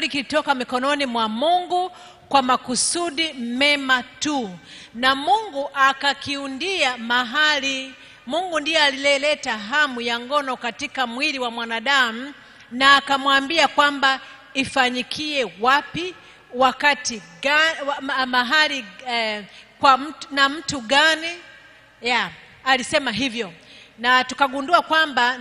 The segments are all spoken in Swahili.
kiburi kilitoka mikononi mwa Mungu kwa makusudi mema tu, na Mungu akakiundia mahali. Mungu ndiye alileta hamu ya ngono katika mwili wa mwanadamu, na akamwambia kwamba ifanyikie wapi, wakati gani, mahali kwa mtu, na mtu gani. Alisema hivyo, na tukagundua kwamba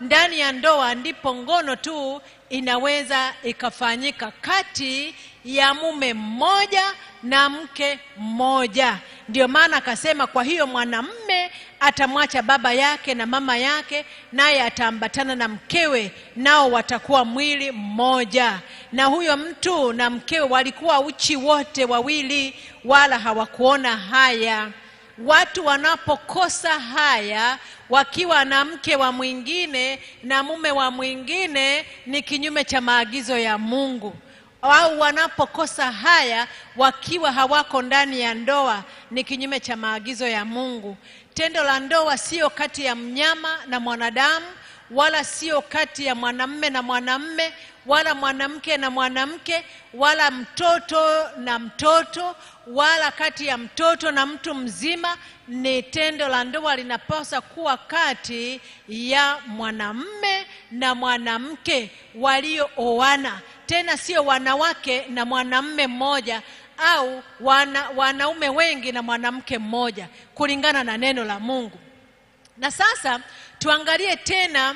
ndani ya ndoa ndipo ngono tu inaweza ikafanyika kati ya mume mmoja na mke mmoja. Ndio maana akasema, kwa hiyo mwanamume atamwacha baba yake na mama yake, naye ataambatana na mkewe, nao watakuwa mwili mmoja. Na huyo mtu na mkewe walikuwa uchi wote wawili, wala hawakuona haya. Watu wanapokosa haya wakiwa na mke wa mwingine na mume wa mwingine, ni kinyume cha maagizo ya Mungu. Au wanapokosa haya wakiwa hawako ndani ya ndoa, ni kinyume cha maagizo ya Mungu. Tendo la ndoa sio kati ya mnyama na mwanadamu, wala sio kati ya mwanamume na mwanamume, wala mwanamke na mwanamke, wala mtoto na mtoto, wala kati ya mtoto na mtu mzima. Ni tendo la ndoa linapaswa kuwa kati ya mwanamume na mwanamke waliooana, tena sio wanawake na mwanamume mmoja, au wanaume wengi na mwanamke mmoja, kulingana na neno la Mungu. Na sasa tuangalie tena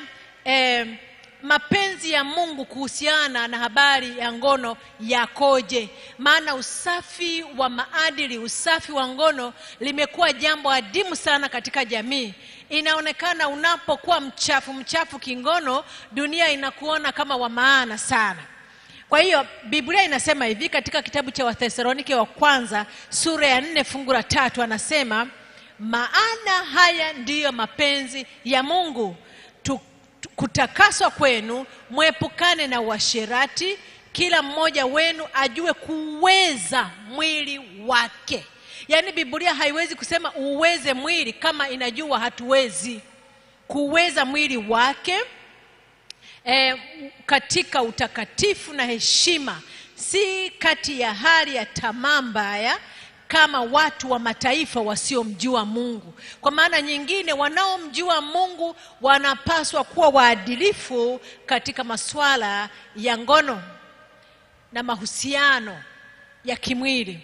mapenzi ya Mungu kuhusiana na habari ya ngono yakoje. Maana usafi wa maadili, usafi wa ngono limekuwa jambo adimu sana katika jamii. Inaonekana unapokuwa mchafu kingono, dunia inakuona kama wa maana sana. Kwa hiyo Biblia inasema hivi katika kitabu cha Wathesalonike wa kwanza sura ya 4 fungu la 3, anasema, maana haya ndiyo mapenzi ya Mungu, kutakaswa kwenu, muepukane na uasherati, kila mmoja wenu ajue kuweza mwili wake. Yaani Biblia haiwezi kusema uweze mwili kama inajua hatuwezi. Kuweza mwili wake katika utakatifu na heshima, si kati ya hali ya tamaa mbaya kama watu wa mataifa wasiomjua Mungu. Kwa maana nyingine, wanaomjua Mungu wanapaswa kuwa waadilifu katika masuala ya ngono na mahusiano ya kimwili.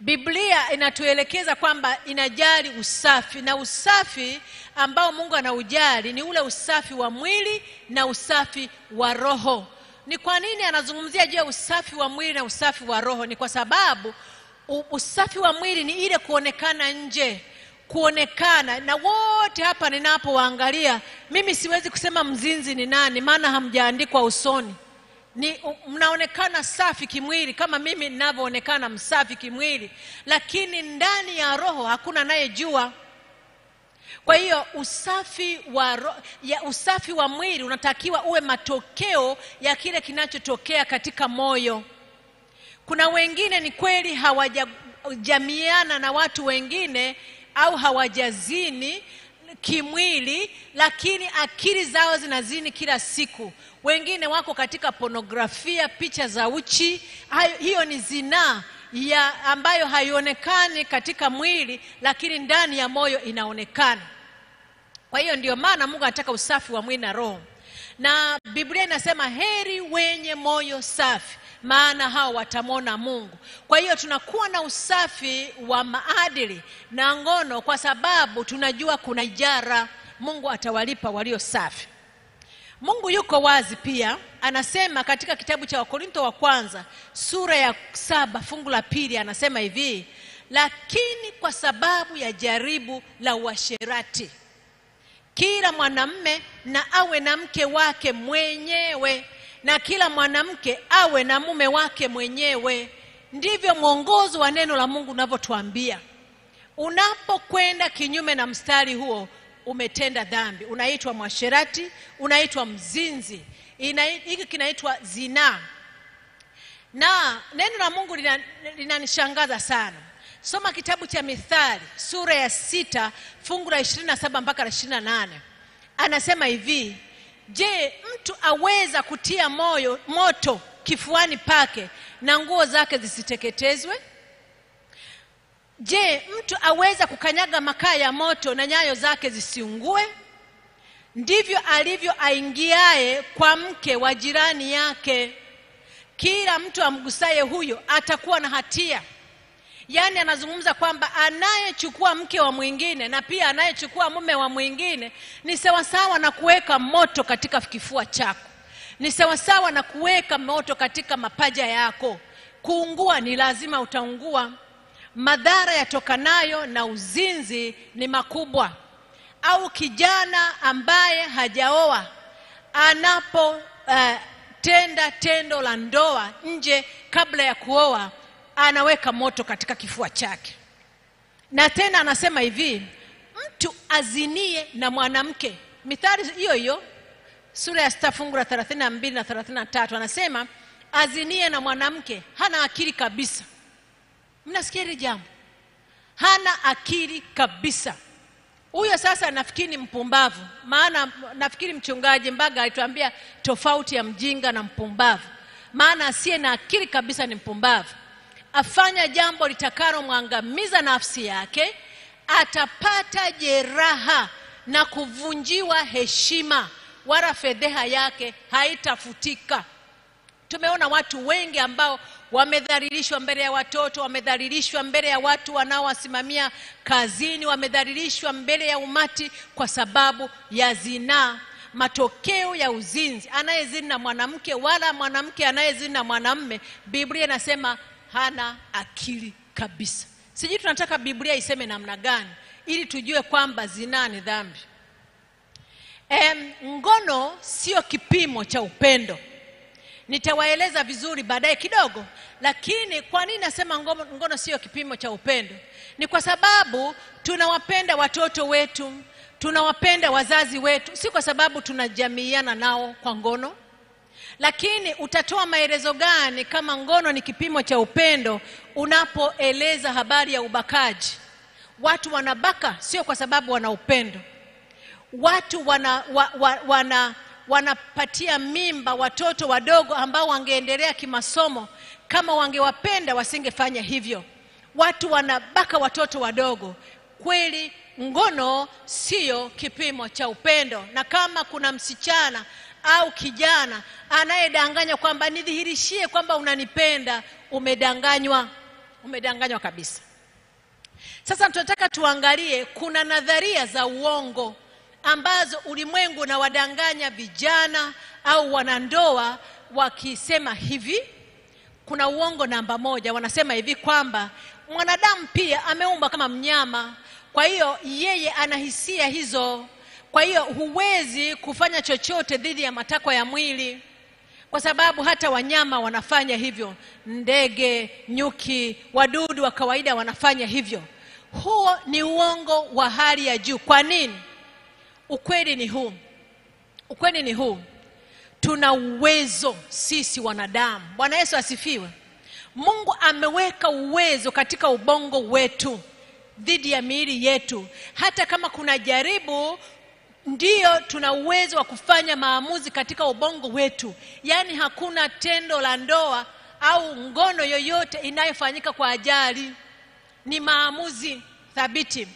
Biblia inatuelekeza kwamba inajali usafi, na usafi ambao Mungu anaujali ni ule usafi wa mwili na usafi wa roho. Ni kwa nini anazungumzia juu ya usafi wa mwili na usafi wa roho? Ni kwa sababu usafi wa mwili ni ile kuonekana nje, kuonekana. Na wote hapa ninapowaangalia, mimi siwezi kusema mzinzi ni nani, maana hamjaandikwa usoni. Ni mnaonekana safi kimwili kama mimi ninavyoonekana msafi kimwili, lakini ndani ya roho hakuna anayejua. Kwa hiyo usafi wa mwili unatakiwa uwe matokeo ya kile kinachotokea katika moyo. Kuna wengine ni kweli hawajajamiana na watu wengine au hawajazini kimwili, lakini akili zao zinazini kila siku. Wengine wako katika pornografia, picha za uchi. Hiyo ni zinaa ambayo haionekani katika mwili, lakini ndani ya moyo inaonekana. Kwa hiyo ndio maana Mungu anataka usafi wa mwili na roho. Na Biblia inasema, heri wenye moyo safi, maana hao watamwona Mungu. Kwa hiyo tunakuwa na usafi wa maadili na ngono kwa sababu tunajua kuna ijara. Mungu atawalipa walio safi. Mungu yuko wazi pia, anasema katika kitabu cha Wakorintho wa kwanza sura ya 7 fungu la 2, anasema hivi, lakini kwa sababu ya jaribu la uasherati, kila mwanamume na awe na mke wake mwenyewe, na kila mwanamke awe na mume wake mwenyewe. Ndivyo mwongozo wa neno la Mungu unavyotuambia. Unapokwenda kinyume na mstari huo, umetenda dhambi. Unaitwa mwasherati, unaitwa mzinzi. Hiki kinaitwa zinaa. Na neno la Mungu linanishangaza sana. Soma kitabu cha Mithali sura ya 6 fungu la 27 mpaka la 28. Anasema hivi, Je, mtu aweza kutia moto kifuani pake na nguo zake zisiteketezwe? Je, mtu aweza kukanyaga makaa ya moto na nyayo zake zisiungue? Ndivyo alivyo aingiaye kwa mke wa jirani yake. Kila mtu amgusaye huyo atakuwa na hatia. Yaani anazungumza kwamba anayechukua mke wa mwingine na pia anayechukua mume wa mwingine ni sawasawa na kuweka moto katika kifua chako. Ni sawasawa na kuweka moto katika mapaja yako. Kuungua ni lazima utaungua. Madhara yatokanayo na uzinzi ni makubwa. Au kijana ambaye hajaoa anapo tenda tendo la ndoa nje kabla ya kuoa, anaweka moto katika kifua chake. Na tena anasema hivi, mtu azinie na mwanamke. Mithali hiyo hiyo sura ya 6 fungu la 32 na 33 anasema azinie na mwanamke hana akili kabisa. Mnasikia hili jambo? Hana akili kabisa. Huyo sasa nafikiri ni mpumbavu. Maana nafikiri mchungaji Mbaga alituambia tofauti ya mjinga na mpumbavu. Maana asiye na akili kabisa ni mpumbavu. Afanya jambo litakalo mwangamiza nafsi yake, atapata jeraha na kuvunjiwa heshima, wala fedheha yake haitafutika. Tumeona watu wengi ambao wamedhalilishwa mbele ya watoto, wamedhalilishwa mbele ya watu wanaowasimamia kazini, wamedhalilishwa mbele ya umati kwa sababu ya zinaa. Matokeo ya uzinzi, anayezini na mwanamke wala mwanamke anayezini na mwanamume, Biblia inasema hana akili kabisa. Sijui tunataka Biblia iseme namna gani ili tujue kwamba zinaa ni dhambi. Ngono sio kipimo cha upendo. Nitawaeleza vizuri baadaye kidogo. Lakini kwa nini nasema ngono sio kipimo cha upendo? Ni kwa sababu tunawapenda watoto wetu, tunawapenda wazazi wetu, si kwa sababu tunajamiiana nao kwa ngono. Lakini utatoa maelezo gani kama ngono ni kipimo cha upendo unapoeleza habari ya ubakaji? Watu wanabaka sio kwa sababu wana upendo. Watu wanapatia mimba watoto wadogo ambao wangeendelea kimasomo. Kama wangewapenda wasingefanya hivyo. Watu wanabaka watoto wadogo. Kweli ngono sio kipimo cha upendo. Na kama kuna msichana au kijana anayedanganya kwamba nidhihirishie kwamba unanipenda, umedanganywa. Umedanganywa kabisa. Sasa tunataka tuangalie, kuna nadharia za uongo ambazo ulimwengu na wadanganya vijana au wanandoa wakisema hivi. Kuna uongo namba 1, wanasema hivi kwamba mwanadamu pia ameumbwa kama mnyama, kwa hiyo yeye ana hisia hizo, kwa hiyo huwezi kufanya chochote dhidi ya matakwa ya mwili, kwa sababu hata wanyama wanafanya hivyo. Ndege, nyuki, wadudu wa kawaida wanafanya hivyo. Huo ni uongo wa hali ya juu. Kwa nini? Ukweli ni huu. Tuna uwezo sisi wanadamu. Bwana Yesu asifiwe. Mungu ameweka uwezo katika ubongo wetu dhidi ya miili yetu. Hata kama kuna jaribu, ndio tuna uwezo wa kufanya maamuzi katika ubongo wetu. Yaani hakuna tendo la ndoa au ngono yoyote inayofanyika kwa ajali. Ni maamuzi thabiti.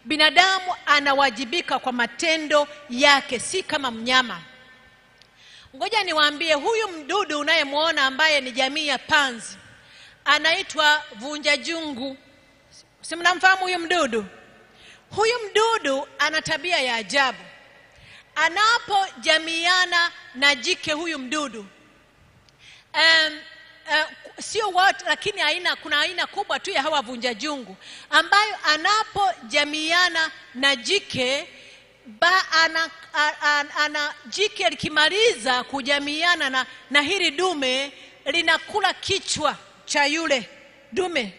Binadamu anawajibika kwa matendo yake, si kama mnyama. Ngoja niwaambie, huyu mdudu unayemuona ambaye ni jamii ya panzi anaitwa vunja jungu. Si mnamfahamu huyu mdudu? Huyu mdudu ana tabia ya ajabu. Anapojamiana na jike huyu mdudu, sio wote, lakini kuna aina kubwa tu ya hawa vunja jungu ambayo anapojamiana na jike jike likimaliza kujamiana na hili dume, linakula kichwa cha yule dume.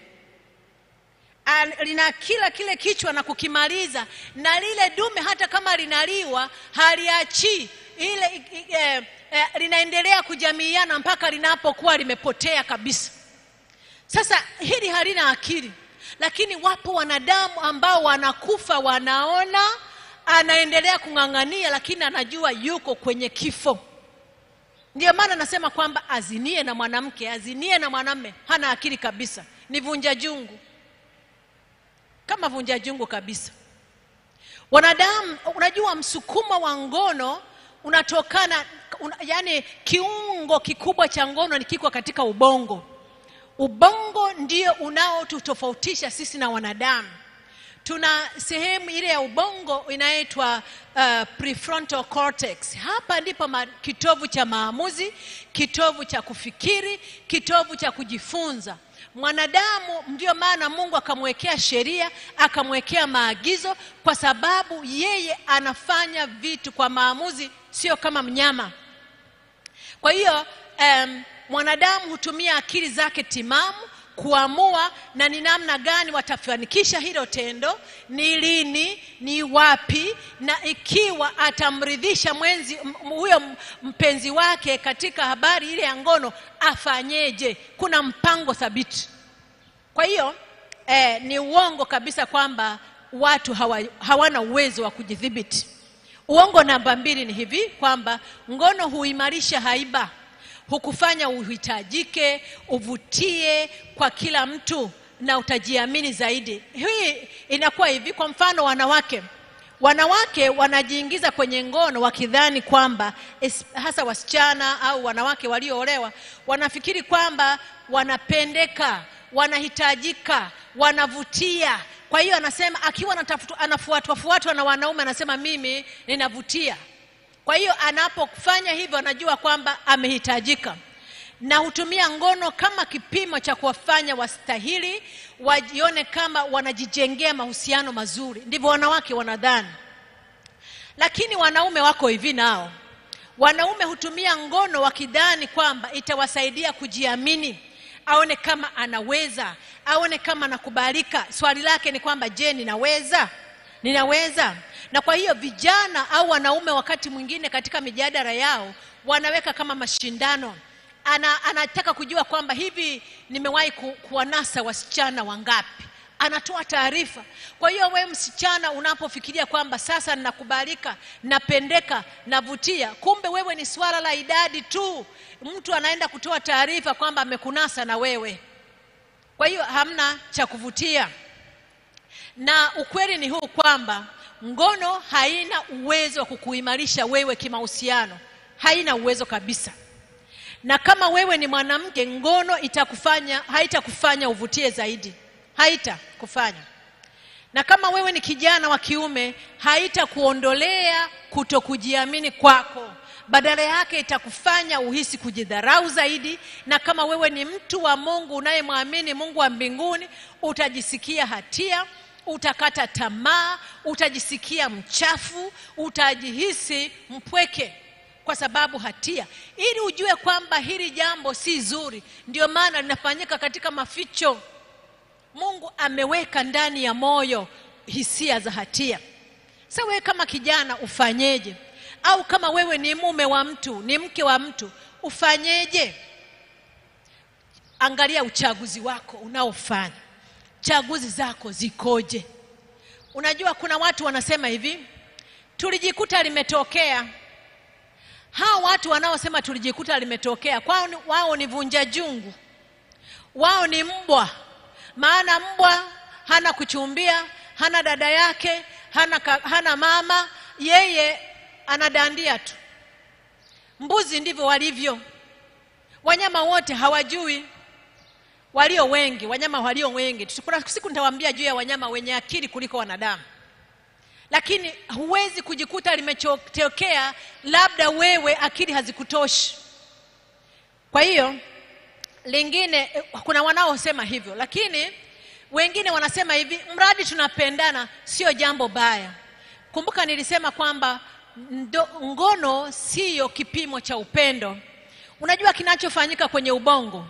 Linakila kile kichwa na kukimaliza, na lile dume hata kama linaliwa haliachi ile linaendelea kujamiana mpaka linapokuwa limepotea kabisa. Sasa hili halina akili. Lakini wapo wanadamu ambao wanakufa wanaona, anaendelea kung'ang'ania, lakini anajua yuko kwenye kifo. Ndio maana nasema kwamba azinie na mwanamke, azinie na mwanamume, hana akili kabisa, ni vunja jungu, kama vunja jungu kabisa. Wanadamu, unajua msukumo wa ngono unatokana, yani kiungo kikubwa cha ngono ni kiko katika ubongo. Ubongo ndio unaotutofautisha sisi na wanadamu. Tuna sehemu ile ya ubongo inaitwa prefrontal cortex. Hapa ndipo kitovu cha maamuzi, kitovu cha kufikiri, kitovu cha kujifunza. Mwanadamu ndio maana Mungu akamwekea sheria, akamwekea maagizo, kwa sababu yeye anafanya vitu kwa maamuzi, sio kama mnyama. Kwa hiyo mwanadamu hutumia akili zake timamu kuamua na ni namna gani watafanikisha hilo tendo, ni lini, ni wapi, na ikiwa atamridhisha huyo mpenzi wake katika habari ile ya ngono afanyeje. Kuna mpango thabiti. Kwa hiyo ni uongo kabisa kwamba watu hawana uwezo wa kujidhibiti. Uongo namba 2 ni hivi kwamba ngono huimarisha haiba, hukufanya uhitajike, uvutie kwa kila mtu na utajiamini zaidi. Hii inakuwa hivi, kwa mfano wanawake wanajiingiza kwenye ngono wakidhani kwamba, hasa wasichana au wanawake walioolewa, wanafikiri kwamba wanapendeka, wanahitajika, wanavutia. Kwa hiyo anasema akiwa anafuatwa na wanaume, anasema mimi ninavutia. Kwa hiyo anapofanya hivyo anajua kwamba amehitajika, na hutumia ngono kama kipimo cha kuwafanya wastahili, wajione kama wanajijengea mahusiano mazuri. Ndivyo wanawake wanadhani. Lakini wanaume wako hivi nao. Wanaume hutumia ngono wakidhani kwamba itawasaidia kujiamini, aone kama anaweza, aone kama anakubalika. Swali lake ni kwamba, je, ninaweza? Na kwa hiyo vijana au wanaume wakati mwingine katika mijadala yao wanaweka kama mashindano. Anataka kujua kwamba hivi nimewahi kuwanasa wasichana wangapi. Anatoa taarifa. Kwa hiyo wewe msichana unapofikiria kwamba sasa ninakubalika, napendeka, navutia, kumbe wewe ni swala la idadi tu. Mtu anaenda kutoa taarifa kwamba amekunasa na wewe. Kwa hiyo hamna cha kuvutia. Na ukweli ni huu kwamba ngono haina uwezo wa kukuimarisha wewe kimahusiano. Haina uwezo kabisa. Na kama wewe ni mwanamke, ngono haitakufanya uvutie zaidi. Haitakufanya. Na kama wewe ni kijana wa kiume, haitakuondolea kutokujiamini kwako. Badala yake itakufanya uhisi kujidharau zaidi. Na kama wewe ni mtu wa Mungu unayemwamini Mungu wa mbinguni, utajisikia hatia, utakata tamaa, utajisikia mchafu, utajihisi mpweke kwa sababu hatia. Ili ujue kwamba hili jambo si zuri, ndio maana linafanyika katika maficho. Mungu ameweka ndani ya moyo hisia za hatia. Sasa wewe kama kijana ufanyeje? Au kama wewe ni mume wa mtu, ni mke wa mtu, ufanyeje? Angalia uchaguzi wako unaofanya. Chaguzi zako zikoje? Unajua kuna watu wanasema hivi, tulijikuta limetokea. Hao watu wanaosema tulijikuta limetokea, wao ni vunja jungu. Wao ni mbwa. Maana mbwa hana kuchumbia, hana dada yake, hana mama, yeye anadandia tu. Mbuzi ndivyo walivyo. Wanyama wote hawajui. Wanyama walio wengi. Kuna siku nitawaambia juu ya wanyama wenye akili kuliko wanadamu. Lakini huwezi kujikuta limetokea, labda wewe akili hazikutoshi. Kwa hiyo lingine, kuna wanaosema hivyo, lakini wengine wanasema hivi, mradi tunapendana sio jambo baya. Kumbuka nilisema kwamba ngono sio kipimo cha upendo. Unajua kinachofanyika kwenye ubongo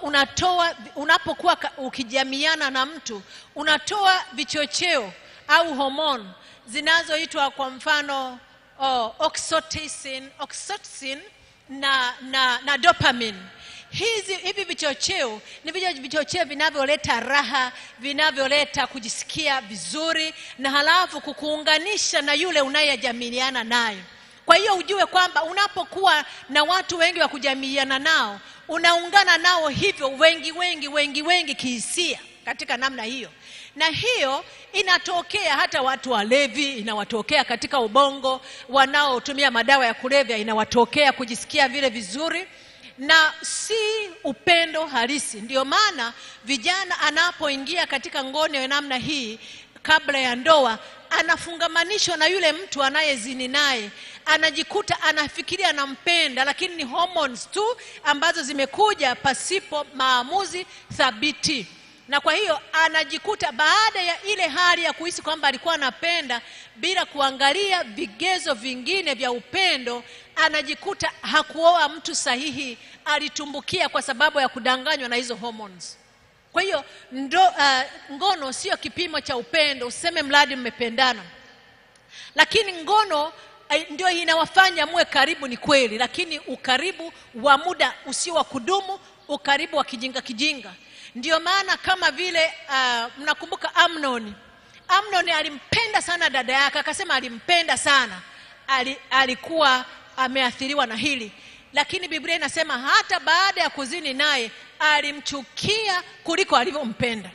unatoa, unapokuwa ukijamiana na mtu, unatoa vichocheo au hormone zinazoitwa kwa mfano oxytocin na dopamine. hivi vichocheo ni vichocheo vinavyoleta raha, vinavyoleta kujisikia vizuri, na halafu kukuunganisha na yule unayejamiliana naye. Kwa hiyo ujue kwamba unapokuwa na watu wengi wa kujamiliana nao, unaungana nao hivyo wengi kihisia katika namna hiyo. Na hiyo inatokea hata watu walevi, inawatokea katika ubongo, wanaotumia madawa ya kulevya inawatokea kujisikia vile vizuri, na si upendo halisi. Ndio maana vijana anapoingia katika ngono ya namna hii kabla ya ndoa, anafungamanishwa na yule mtu anayezini naye, anajikuta anafikiria anampenda, lakini ni hormones tu ambazo zimekuja pasipo maamuzi thabiti. Na kwa hiyo anajikuta baada ya ile hali ya kuhisi kwamba alikuwa anapenda bila kuangalia vigezo vingine vya upendo, anajikuta hakuoa mtu sahihi, alitumbukia kwa sababu ya kudanganywa na hizo hormones. Kwa hiyo ngono sio kipimo cha upendo. Useme mradi mmependana, lakini ngono ndio inawafanya muwe karibu, ni kweli, lakini ukaribu wa muda usio wa kudumu, ukaribu wa kijinga. Ndio maana kama vile mnakumbuka Amnon alimpenda sana dada yake, akasema alimpenda sana, alikuwa ameathiriwa na hili, lakini Biblia inasema hata baada ya kuzini naye alimchukia kuliko alivyompenda.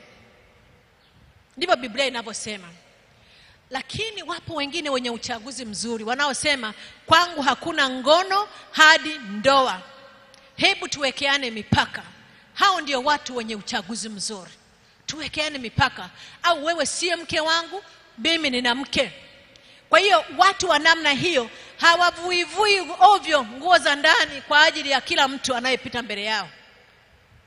Ndivyo Biblia inavyosema. Lakini wapo wengine wenye uchaguzi mzuri wanaosema kwangu hakuna ngono hadi ndoa, hebu tuwekeane mipaka. Hao ndio watu wenye uchaguzi mzuri. Tuwekeane mipaka. Au wewe siye mke wangu, mimi nina mke. Kwa hiyo watu wa namna hiyo hawavuivui ovyo nguo za ndani kwa ajili ya kila mtu anayepita mbele yao.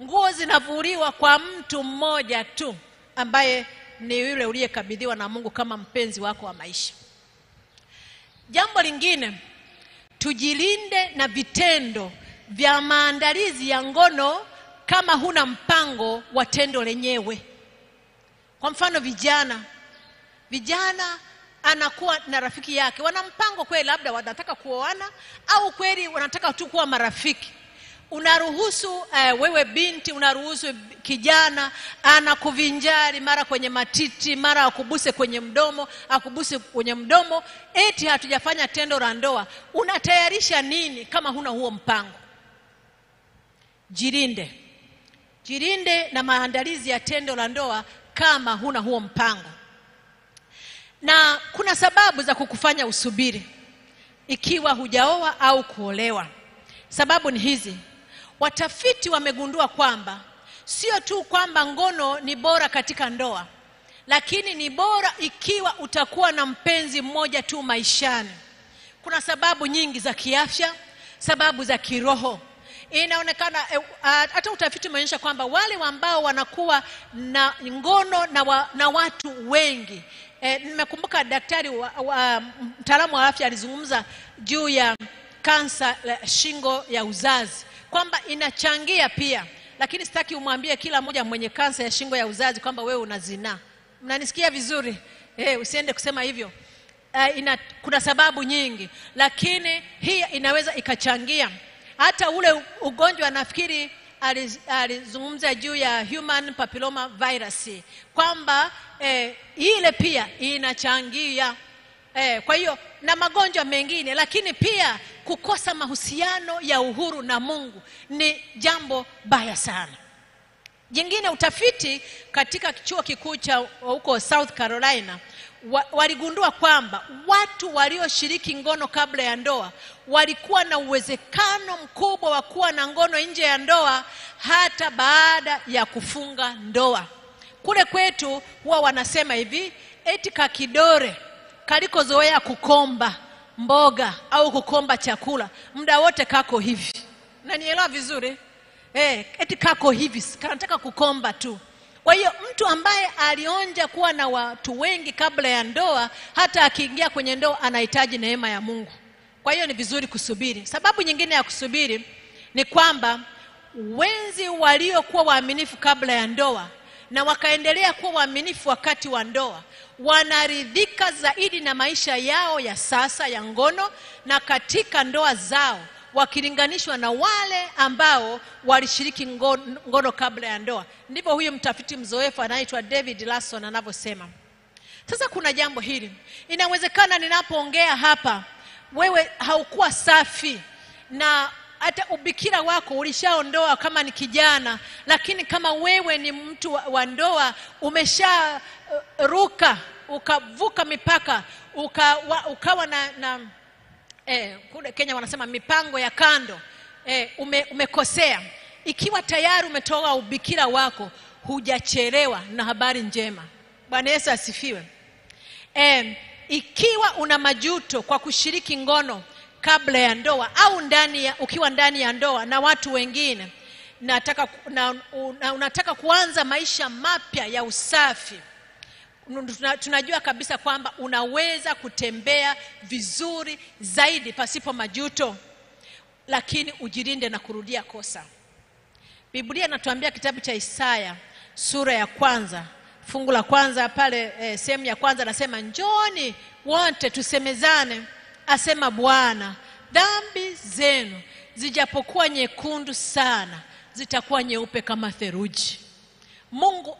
Nguo zinavuliwa kwa mtu mmoja tu, ambaye ni yule uliyekabidhiwa na Mungu kama mpenzi wako wa maisha. Jambo lingine, tujilinde na vitendo vya maandalizi ya ngono kama huna mpango wa tendo lenyewe. Kwa mfano vijana anakuwa na rafiki yake, wana mpango kweli, labda wanataka kuoana au kweli wanataka tu kuwa marafiki. Unaruhusu wewe binti, unaruhusu kijana anakuvinjari mara kwenye matiti, mara akubuse kwenye mdomo, eti hatujafanya tendo la ndoa. Unatayarisha nini kama huna huo mpango? Jirinde na maandalizi ya tendo la ndoa kama huna huo mpango. Na kuna sababu za kukufanya usubiri ikiwa hujaoa au kuolewa. Sababu ni hizi. Watafiti wamegundua kwamba sio tu kwamba ngono ni bora katika ndoa, lakini ni bora ikiwa utakuwa na mpenzi mmoja tu maishani. Kuna sababu nyingi za kiafya, sababu za kiroho. Inaonekana hata utafiti umeonyesha kwamba wale ambao wanakuwa na ngono na watu wengi, nimekumbuka daktari mtaalamu wa afya alizungumza juu ya kansa ya shingo ya uzazi kwamba inachangia pia, lakini sitaki umwambie kila mmoja mwenye kansa ya shingo ya uzazi kwamba wewe unazina. Mnanisikia vizuri? Usiende kusema hivyo. Kuna sababu nyingi, lakini hii inaweza ikachangia. Hata ule ugonjwa, nafikiri alizungumza juu ya human papilloma virus kwamba ile pia inachangia. Kwa hiyo na magonjwa mengine, lakini pia kukosa mahusiano ya uhuru na Mungu ni jambo baya sana. Jingine, utafiti katika chuo kikuu cha huko South Carolina waligundua kwamba watu walioshiriki ngono kabla ya ndoa walikuwa na uwezekano mkubwa wa kuwa na ngono nje ya ndoa hata baada ya kufunga ndoa. Kule kwetu huwa wanasema hivi, eti kakidore kalikozoea kukomba mboga au kukomba chakula muda wote kako hivi. Unanielewa vizuri? Eti kako hivi, kanataka kukomba tu. Kwa hiyo mtu ambaye alionja kuwa na watu wengi kabla ya ndoa, hata akiingia kwenye ndoa anahitaji neema ya Mungu. Kwa hiyo ni vizuri kusubiri. Sababu nyingine ya kusubiri ni kwamba wenzi waliokuwa waaminifu kabla ya ndoa na wakaendelea kuwa waaminifu wakati wa ndoa, wanaridhika zaidi na maisha yao ya sasa ya ngono, na katika ndoa zao wakilinganishwa na wale ambao walishiriki ngono kabla ya ndoa. Ndivyo huyu mtafiti mzoefu anaitwa David Larson anavyosema. Sasa kuna jambo hili. Inawezekana ninapoongea hapa wewe haukuwa safi na hata ubikira wako ulishaondoa kama ni kijana, lakini kama wewe ni mtu wa ndoa umesha ruka ukavuka mipaka ukawa na kule Kenya wanasema mipango ya kando, umekosea. Ikiwa tayari umetoa ubikira wako, hujachelewa na habari njema. Bwana Yesu asifiwe. Ikiwa una majuto kwa kushiriki ngono kabla ya ndoa au ukiwa ndani ya ndoa na watu wengine, unataka kuanza maisha mapya ya usafi, tunajua kabisa kwamba unaweza kutembea vizuri zaidi pasipo majuto, lakini ujilinde na kurudia kosa. Biblia inatuambia kitabu cha Isaya sura ya 1 fungu la 1 pale, sehemu ya 1 nasema, njoni wote tusemezane, asema Bwana, dhambi zenu zijapokuwa nyekundu sana zitakuwa nyeupe kama theluji. Mungu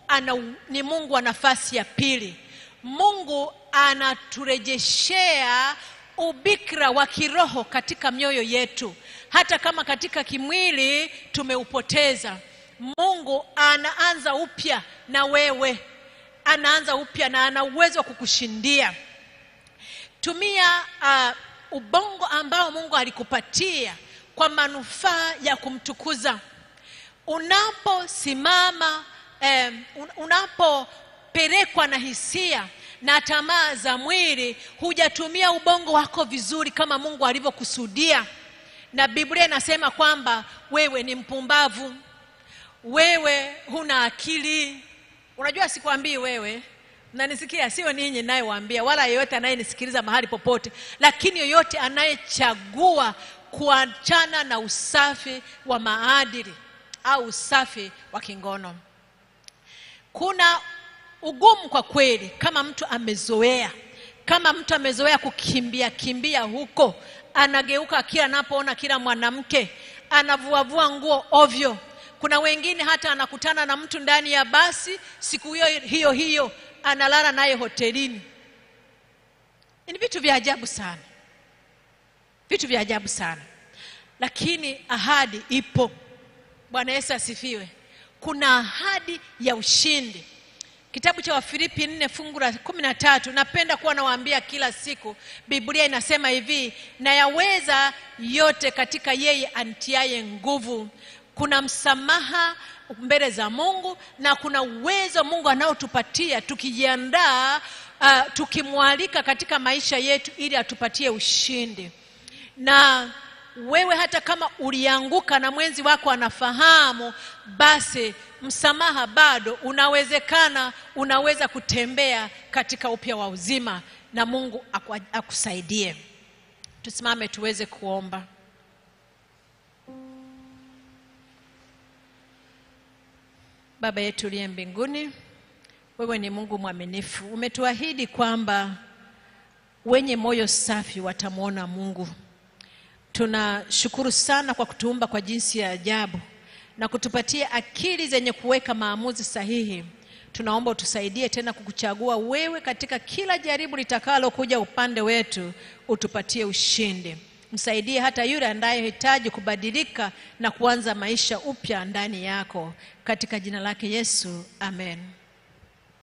ni Mungu wa nafasi ya pili. Mungu anaturejeshea ubikira wa kiroho katika mioyo yetu, hata kama katika kimwili tumeupoteza. Mungu anaanza upya na wewe, anaanza upya na ana uwezo wa kukushindia. Tumia ubongo ambao Mungu alikupatia kwa manufaa ya kumtukuza. Unaposimama, unapopelekwa na hisia na tamaa za mwili, hujatumia ubongo wako vizuri kama Mungu alivyokusudia. Na Biblia inasema kwamba wewe ni mpumbavu, wewe huna akili. Unajua sikwambii wewe, mnanisikia, sio ninyi ninayewaambia wala yeyote anayenisikiliza mahali popote, lakini yoyote anayechagua kuachana na usafi wa maadili au usafi wa kingono. Kuna ugumu kwa kweli kama mtu amezoea kukimbia huko, anageuka kila anapoona kila mwanamke, anavuavua nguo ovyo. Kuna wengine hata anakutana na mtu ndani ya basi, siku hiyo analala naye hotelini. Ni vitu vya ajabu sana. Vitu vya ajabu sana. Lakini ahadi ipo. Bwana Yesu asifiwe. Kuna ahadi ya ushindi. Kitabu cha Wafilipi 4 fungu la 13, napenda kuwa nawaambia kila siku. Biblia inasema hivi, na yaweza yote katika yeye anitiaye nguvu. Kuna msamaha mbele za Mungu na kuna uwezo Mungu anaotupatia tukijiandaa, tukimwalika katika maisha yetu ili atupatie ushindi. Na wewe hata kama ulianguka na mwenzi wako anafahamu, basi msamaha bado unawezekana, unaweza kutembea katika upya wa uzima na Mungu akusaidie. Tusimame tuweze kuomba. Baba yetu uliye mbinguni, wewe ni Mungu mwaminifu. Umetuahidi kwamba wenye moyo safi watamuona Mungu. Tunashukuru sana kwa kutuumba kwa jinsi ya ajabu na kutupatia akili zenye kuweka maamuzi sahihi. Tunaomba utusaidie tena kukuchagua wewe katika kila jaribu litakalo kuja upande wetu, utupatie ushindi. Msaidie hata yule anayehitaji kubadilika na kuanza maisha upya ndani yako, katika jina lake Yesu, amen.